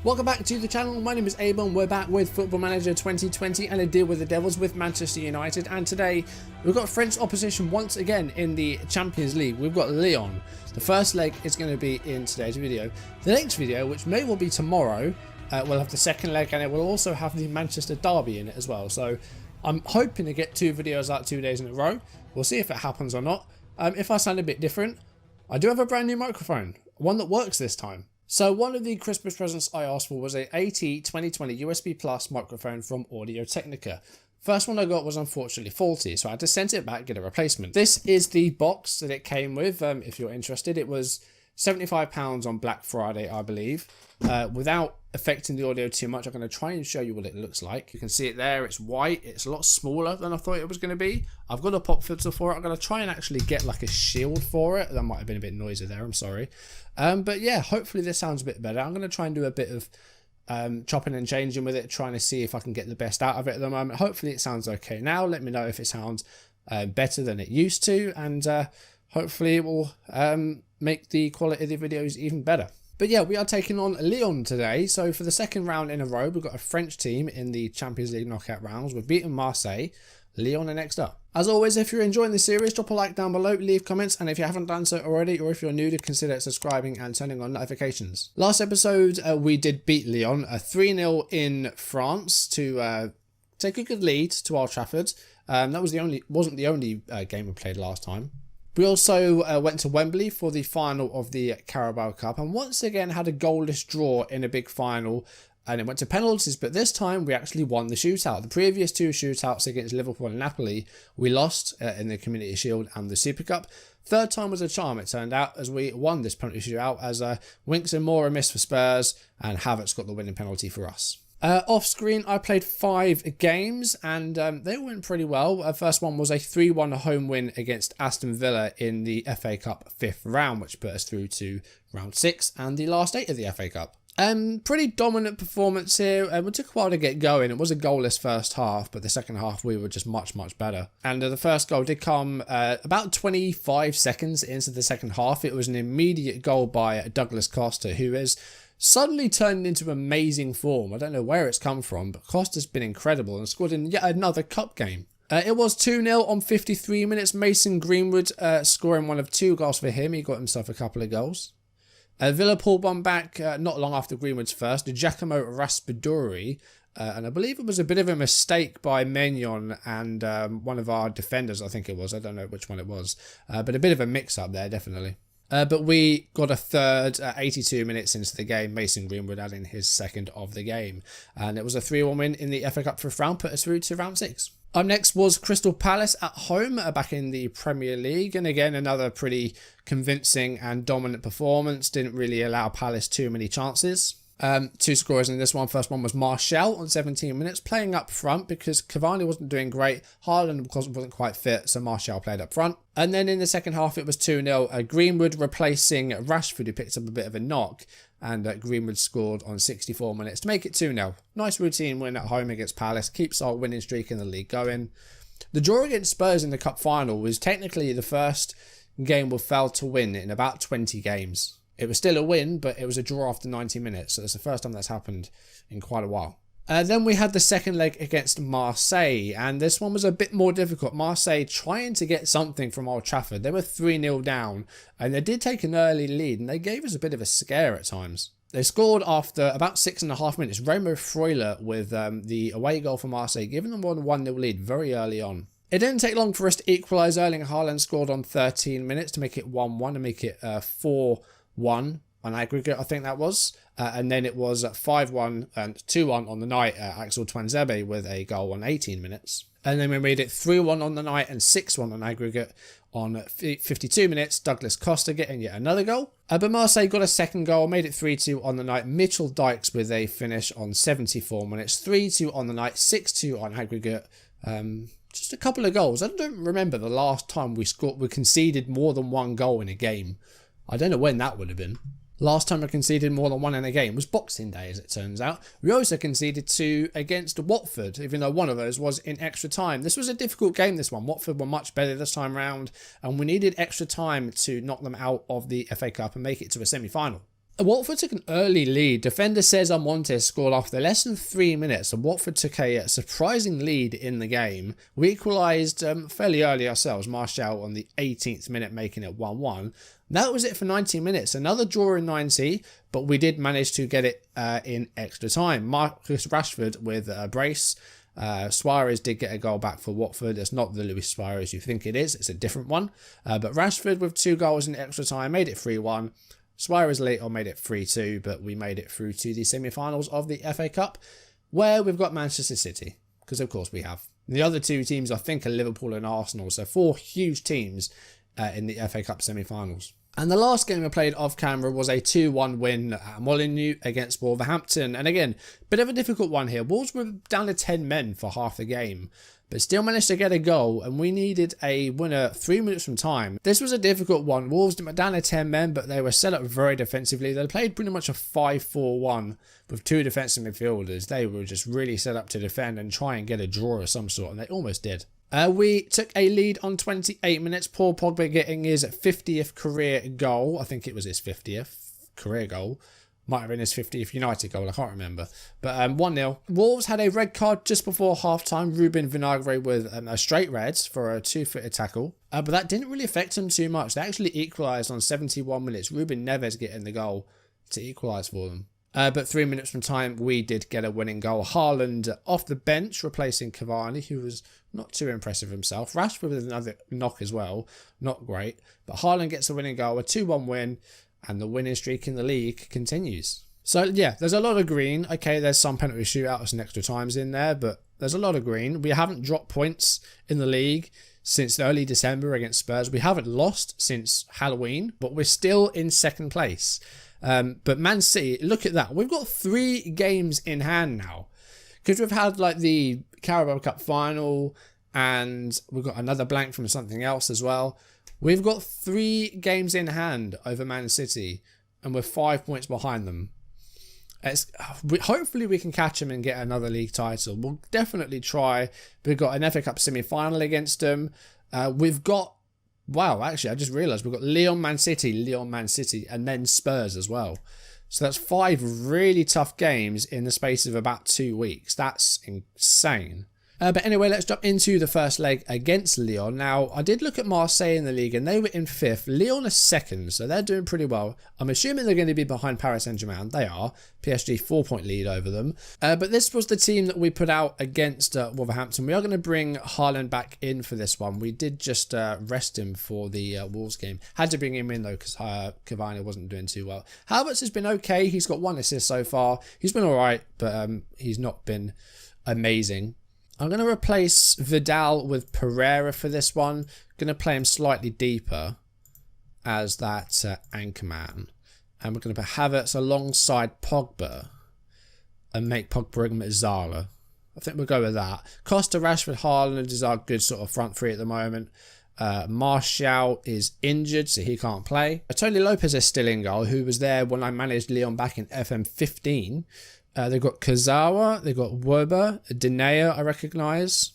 Welcome back to the channel. My name is a-bomb. We're back with Football Manager 2020 and a deal with the Devils with Manchester United. And today we've got French opposition once again in the Champions League. We've got Lyon. The first leg is going to be in today's video. The next video, which may well be tomorrow, we'll have the second leg, and it will also have the Manchester derby in it as well. So I'm hoping to get 2 videos out 2 days in a row. We'll see if it happens or not. If I sound a bit different, I do have a brand new microphone, one that works this time. So one of the Christmas presents I asked for was a AT2020 USB Plus microphone from Audio Technica. First one I got was unfortunately faulty, so I had to send it back, get a replacement. This is the box that it came with. If you're interested, it was £75 on Black Friday, I believe. Without affecting the audio too much, I'm going to try and show you what it looks like. You can see it there. It's white. It's a lot smaller than I thought it was going to be. I've got a pop filter for it. I'm going to try and actually get like a shield for it. That might have been a bit noisy there. I'm sorry. But yeah, hopefully this sounds a bit better. I'm going to try and do a bit of chopping and changing with it, trying to see if I can get the best out of it at the moment. Hopefully it sounds okay now. Let me know if it sounds better than it used to, and hopefully it will make the quality of the videos even better. But yeah, we are taking on Lyon today. So for the second round in a row, we've got a French team in the Champions League knockout rounds. We've beaten Marseille. Lyon are next up. As always, if you're enjoying the series, drop a like down below, leave comments, and if you haven't done so already, or if you're new, to consider subscribing and turning on notifications. Last episode, we did beat Lyon 3-0 in France to take a good lead to Old Trafford. That was wasn't the only game we played last time. We also went to Wembley for the final of the Carabao Cup, and once again had a goalless draw in a big final, and it went to penalties, but this time we actually won the shootout. The previous 2 shootouts against Liverpool and Napoli, we lost in the Community Shield and the Super Cup. Third time was a charm, it turned out, as we won this penalty shootout, as Winks and Moura missed for Spurs, and Havertz got the winning penalty for us. Off screen, I played 5 games, and they all went pretty well. First one was a 3-1 home win against Aston Villa in the FA Cup 5th round, which put us through to round 6 and the last 8 of the FA Cup. Pretty dominant performance here. It took a while to get going. It was a goalless first half, but the second half we were just much better. And the first goal did come about 25 seconds into the second half. It was an immediate goal by Douglas Costa, who is suddenly turned into amazing form. I don't know where it's come from, but Costa's been incredible and scored in yet another cup game. It was 2-0 on 53 minutes. Mason Greenwood scoring one of 2 goals for him. He got himself a couple of goals. Villa pulled one back not long after Greenwood's first. Giacomo Raspadori, and I believe it was a bit of a mistake by Maignan and one of our defenders, I think it was. I don't know which one it was, but a bit of a mix-up there, definitely. But we got a third 82 minutes into the game, Mason Greenwood adding his second of the game. And it was a 3-1 win in the FA Cup for round, put us through to round 6. Up next was Crystal Palace at home, back in the Premier League. And again, another pretty convincing and dominant performance. Didn't really allow Palace too many chances. 2 scorers in this one. First one was Martial on 17 minutes, playing up front because Cavani wasn't doing great. Haaland wasn't quite fit, so Martial played up front. And then in the second half, it was 2-0. Greenwood replacing Rashford, who picked up a bit of a knock. And Greenwood scored on 64 minutes to make it 2-0. Nice routine win at home against Palace. Keeps our winning streak in the league going. The draw against Spurs in the cup final was technically the first game we failed to win in about 20 games. It was still a win, but it was a draw after 90 minutes. So it's the first time that's happened in quite a while. Then we had the second leg against Marseille, and this one was a bit more difficult. Marseille trying to get something from Old Trafford. They were 3-0 down, and they did take an early lead, and they gave us a bit of a scare at times. They scored after about 6.5 minutes. Remo Freuler with the away goal for Marseille, giving them a 1-0 lead very early on. It didn't take long for us to equalise. Erling Haaland scored on 13 minutes to make it 1-1 and make it 4-1 on aggregate, I think that was. And then it was 5-1 and 2-1 on the night. Axel Tuanzebe with a goal on 18 minutes. And then we made it 3-1 on the night and 6-1 on aggregate on 52 minutes. Douglas Costa getting yet another goal. But Marseille got a second goal, made it 3-2 on the night. Mitchell Dykes with a finish on 74 minutes. 3-2 on the night, 6-2 on aggregate. Just a couple of goals. I don't remember the last time we conceded more than 1 goal in a game. I don't know when that would have been. Last time I conceded more than 1 in a game was Boxing Day, as it turns out. We also conceded 2 against Watford, even though one of those was in extra time. This was a difficult game, this one. Watford were much better this time round, and we needed extra time to knock them out of the FA Cup and make it to a semi-final. Watford took an early lead. Defender Cesar Montes scored after less than 3 minutes, and Watford took a surprising lead in the game. We equalised fairly early ourselves, Martial on the 18th minute, making it 1-1. That was it for 90 minutes. Another draw in 90, but we did manage to get it in extra time. Marcus Rashford with a brace. Suarez did get a goal back for Watford. It's not the Luis Suarez you think it is. It's a different one. But Rashford with 2 goals in extra time made it 3-1. Suarez later made it 3-2, but we made it through to the semi-finals of the FA Cup, where we've got Manchester City, because of course we have. The other 2 teams, I think, are Liverpool and Arsenal, so 4 huge teams in the FA Cup semi-finals. And the last game we played off camera was a 2-1 win at Molineux against Wolverhampton. And again, bit of a difficult one here. Wolves were down to 10 men for half the game, but still managed to get a goal, and we needed a winner 3 minutes from time. This was a difficult one. Wolves were down to 10 men, but they were set up very defensively. They played pretty much a 5-4-1 with 2 defensive midfielders. They were just really set up to defend and try and get a draw of some sort, and they almost did. We took a lead on 28 minutes. Paul Pogba getting his 50th career goal. I think it was his 50th career goal. Might have been his 50th United goal, I can't remember. But 1-0. Wolves had a red card just before half-time. Ruben Vinagre with a straight red for a 2-footed tackle. But that didn't really affect him too much. They actually equalised on 71 minutes. Ruben Neves getting the goal to equalise for them. But 3 minutes from time, we did get a winning goal. Haaland off the bench, replacing Cavani, who was not too impressive himself. Rashford with another knock as well. Not great. But Haaland gets a winning goal, a 2-1 win, and the winning streak in the league continues. So, yeah, there's a lot of green. Okay, there's some penalty shootouts and extra times in there, but there's a lot of green. We haven't dropped points in the league since early December against Spurs. We haven't lost since Halloween, but we're still in second place. But Man City, look at that. We've got 3 games in hand now. Because we've had like the Carabao Cup final and we've got another blank from something else as well. We've got 3 games in hand over Man City and we're 5 points behind them. Hopefully we can catch them and get another league title. We'll definitely try. We've got an FA Cup semi-final against them. We've got Wow, actually, I just realised we've got Lyon, Man City, and then Spurs as well. So that's 5 really tough games in the space of about 2 weeks. That's insane. But anyway, let's jump into the first leg against Lyon. Now, I did look at Marseille in the league and they were in 5th. Lyon are 2nd, so they're doing pretty well. I'm assuming they're going to be behind Paris Saint-Germain. They are. PSG 4-point lead over them. But this was the team that we put out against Wolverhampton. We are going to bring Haaland back in for this one. We did just rest him for the Wolves game. Had to bring him in though because Cavani wasn't doing too well. Havertz has been okay. He's got 1 assist so far. He's been alright, but he's not been amazing. I'm going to replace Vidal with Pereira for this one. Going to play him slightly deeper as that anchor man. And we're going to put Havertz alongside Pogba and make Pogba and Zala. I think we'll go with that. Costa, Rashford, Haaland is our good sort of front 3 at the moment. Martial is injured, so he can't play. Tony Lopez is still in goal, who was there when I managed Lyon back in FM15. They've got Kazawa, they've got Weber, Dinea I recognise,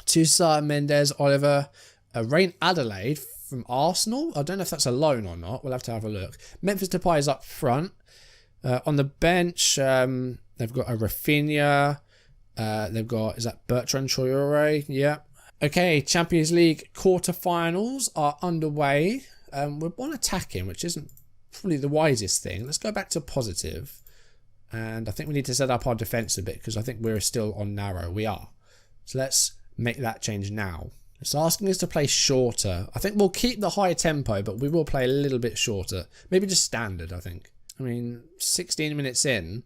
Toussaint, Mendes, Oliver, Rain Adelaide from Arsenal. I don't know if that's a loan or not. We'll have to have a look. Memphis Depay is up front. On the bench, they've got a Rafinha. They've got, is that Bertrand Traoré? Yeah. Okay, Champions League quarterfinals are underway. We're on attacking, which isn't probably the wisest thing. Let's go back to positive. And I think we need to set up our defence a bit because I think we're still on narrow. We are. So let's make that change now. It's asking us to play shorter. I think we'll keep the high tempo, but we will play a little bit shorter. Maybe just standard, I think. I mean, 16 minutes in.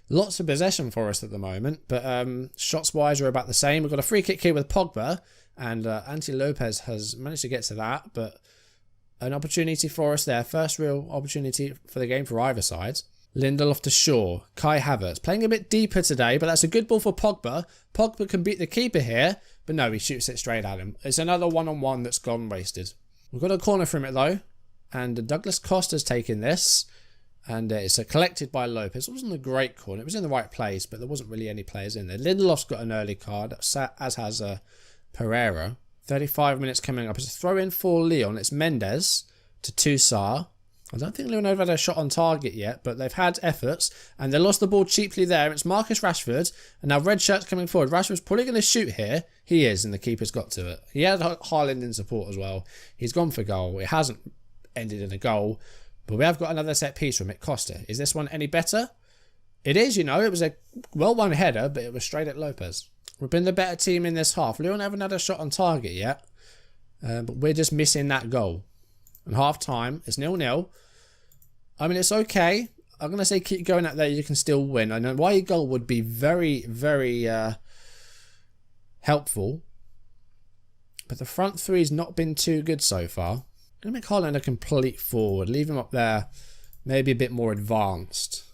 Lots of possession for us at the moment. But shots-wise, we're about the same. We've got a free kick here with Pogba. And Anti Lopez has managed to get to that. But an opportunity for us there. First real opportunity for the game for either side. Lindelof to Shaw. Kai Havertz. Playing a bit deeper today, but that's a good ball for Pogba. Pogba can beat the keeper here, but no, he shoots it straight at him. It's another one-on-one that's gone wasted. We've got a corner from it though, and Douglas Costa's taken this, and it's collected by Lopez. It wasn't a great corner. It was in the right place, but there wasn't really any players in there. Lindelof's got an early card, as has Pereira. 35 minutes coming up. It's a throw-in for Lyon. It's Mendes to Toussaint. I don't think Lyon have had a shot on target yet, but they've had efforts, and they lost the ball cheaply there. It's Marcus Rashford, and now red shirt's coming forward. Rashford's probably going to shoot here. He is, and the keeper's got to it. He had Haaland in support as well. He's gone for goal. It hasn't ended in a goal, but we have got another set piece from it. Costa. Is this one any better? It is, you know. It was a well-won header, but it was straight at Lopez. We've been the better team in this half. Lyon haven't had a shot on target yet, but we're just missing that goal. And half-time, it's 0-0. I mean, it's okay. I'm going to say keep going out there. You can still win. I know why goal would be very, very helpful. But the front three's not been too good so far. I'm going to make Haaland a complete forward. Leave him up there. Maybe a bit more advanced.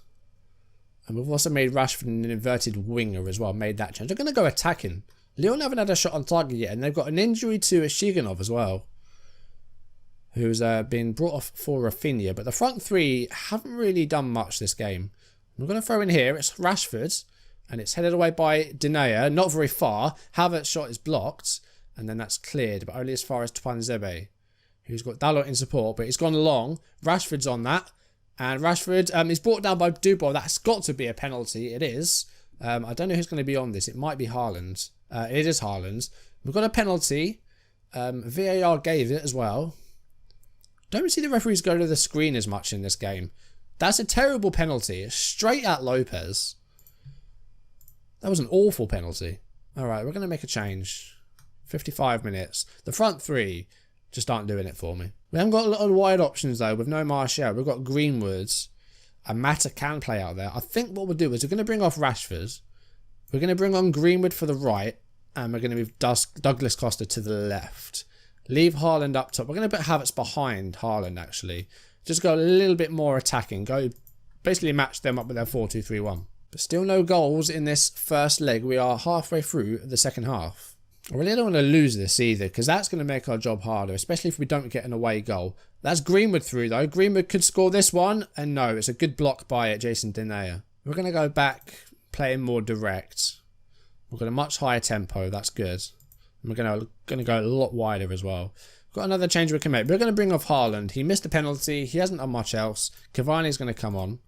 And we've also made Rashford an inverted winger as well. Made that change. They're going to go attacking. Lyon haven't had a shot on target yet. And they've got an injury to Shiganov as well, who's been brought off for Rafinha. But the front three haven't really done much this game. We're going to throw in here. It's Rashford. And it's headed away by Dinea. Not very far. Havertz's shot is blocked. And then that's cleared. But only as far as Tuanzebe, who's got Dalot in support. But it's gone long. Rashford's on that. And Rashford is brought down by Dubois. That's got to be a penalty. It is. I don't know who's going to be on this. It might be Haaland. It is Haaland. We've got a penalty. VAR gave it as well. Don't see the referees go to the screen as much in this game. That's a terrible penalty. It's straight at Lopez. That was an awful penalty. Alright, we're going to make a change. 55 minutes. The front three just aren't doing it for me. We haven't got a lot of wide options though with no Martial. We've got Greenwood. And Mata can play out there. I think what we'll do is we're going to bring off Rashford. We're going to bring on Greenwood for the right. And we're going to move Douglas Costa to the left. Leave Haaland up top. We're going to put Havertz behind Haaland actually. Just go a little bit more attacking. Go basically match them up with their 4-2-3-1. But still no goals in this first leg. We are halfway through the second half. I really don't want to lose this either, because that's going to make our job harder, especially if we don't get an away goal. That's Greenwood through though. Greenwood could score this one, and no, it's a good block by Jason Dinea. We're going to go back playing more direct. We've got a much higher tempo. That's good. And we're going to go a lot wider as well. We've got another change we can make. We're going to bring off Haaland. He missed a penalty. He hasn't done much else. Cavani's going to come on.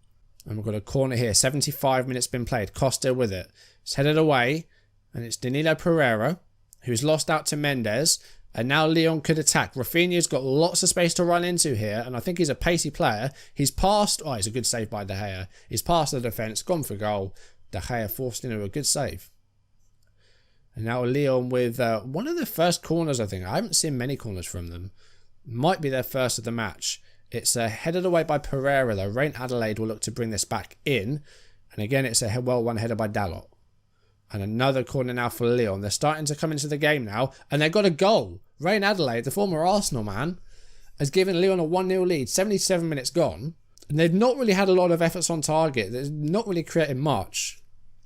And we've got a corner here. 75 minutes been played. Costa with it. It's headed away. And it's Danilo Pereira, who's lost out to Mendes. And now Lyon could attack. Rafinha's got lots of space to run into here. And I think he's a pacey player. He's passed. Oh, it's a good save by De Gea. He's passed the defence. Gone for goal. De Gea forced into a good save. And now Lyon with one of the first corners, I think. I haven't seen many corners from them. Might be their first of the match. It's headed away by Pereira, though. Rain Adelaide will look to bring this back in. And again, it's a well-won header by Dalot. And another corner now for Lyon. They're starting to come into the game now. And they've got a goal. Rain Adelaide, the former Arsenal man, has given Lyon a 1-0 lead. 77 minutes gone. And they've not really had a lot of efforts on target. They're not really creating much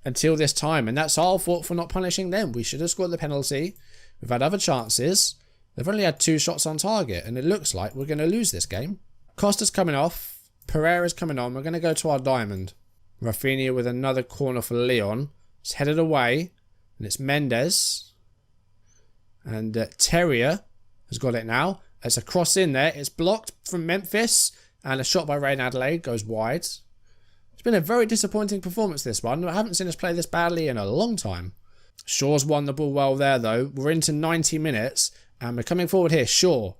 until this time. And that's our fault for not punishing them. We should have scored the penalty. We've had other chances. They've only had 2 shots on target. And it looks like we're going to lose this game. Costa's coming off. Pereira's coming on. We're going to go to our diamond. Rafinha with another corner for Lyon. It's headed away. And it's Mendes. And Terrier has got it now. It's a cross in there. It's blocked from Memphis. And a shot by Rain Adelaide goes wide. It's been a very disappointing performance, this one. I haven't seen us play this badly in a long time. Shaw's won the ball well there, though. We're into 90 minutes. And we're coming forward here. Shaw.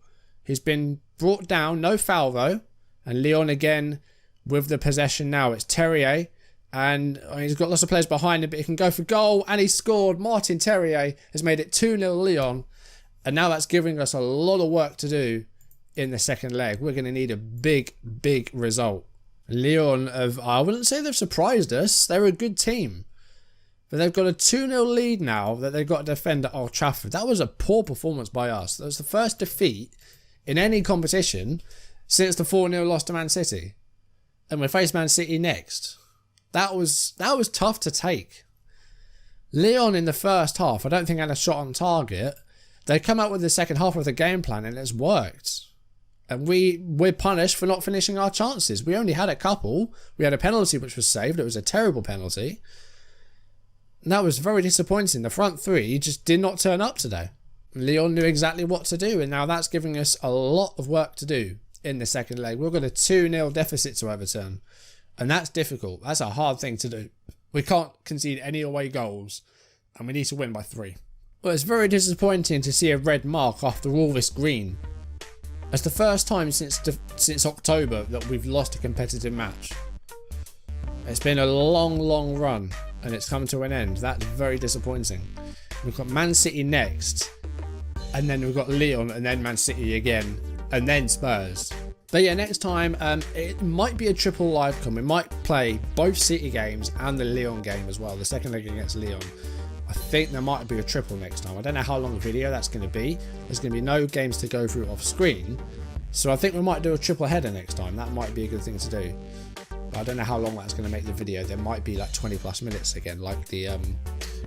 He's been brought down. No foul, though. And Lyon again with the possession now. It's Terrier. And he's got lots of players behind him, but he can go for goal. And he scored. Martin Terrier has made it 2-0 Lyon. And now that's giving us a lot of work to do in the second leg. We're going to need a big, big result. Lyon, I wouldn't say they've surprised us. They're a good team. But they've got a 2-0 lead now that they've got to defend at Old Trafford. That was a poor performance by us. That was the first defeat in any competition since the 4-0 loss to Man City. And we face Man City next. That was tough to take. Lyon in the first half, I don't think had a shot on target. They come out with the second half with a game plan and it's worked. And we're punished for not finishing our chances. We only had a couple. We had a penalty which was saved. It was a terrible penalty. And that was very disappointing. The front three just did not turn up today. Lyon knew exactly what to do. And now that's giving us a lot of work to do in the second leg. We've got a 2-0 deficit to overturn. And that's difficult. That's a hard thing to do. We can't concede any away goals. And we need to win by 3. Well, it's very disappointing to see a red mark after all this green. It's the first time since October that we've lost a competitive match. It's been a long run. And it's come to an end. That's very disappointing. We've got Man City next. And then we've got Lyon. And then Man City again. And then Spurs. But yeah, next time, it might be a triple live com. We might play both City games and the Lyon game as well. The second leg against Lyon. I think there might be a triple next time. I don't know how long a video that's going to be. There's going to be no games to go through off screen. So I think we might do a triple header next time. That might be a good thing to do. But I don't know how long that's going to make the video. There might be like 20 plus minutes again, like the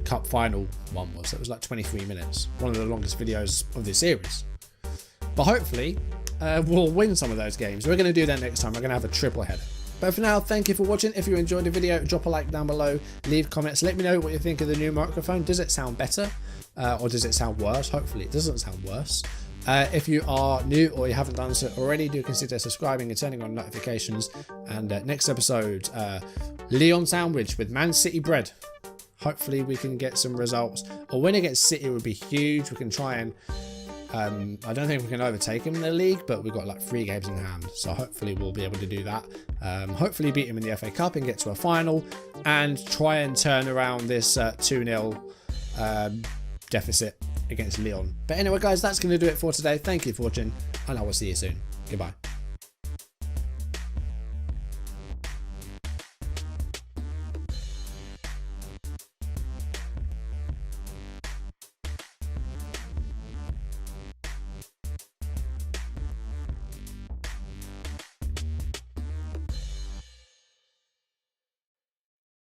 cup final one was. It was like 23 minutes. One of the longest videos of this series. But hopefully, we'll win some of those games. We're going to do that next time. We're going to have a triple header. But for now, thank you for watching. If you enjoyed the video, drop a like down below, leave comments, let me know what you think of the new microphone. Does it sound better or does it sound worse? Hopefully it doesn't sound worse. If you are new or you haven't done so already, do consider subscribing and turning on notifications. And next episode, Lyon sandwich with Man City bread. Hopefully we can get some results. A win against City would be huge. We can try and I don't think we can overtake him in the league, but we've got like 3 games in hand, so hopefully we'll be able to do that. Hopefully beat him in the FA Cup and get to a final and try and turn around this 2-0 deficit against Lyon. But anyway guys, that's going to do it for today. Thank you for watching and I will see you soon. Goodbye.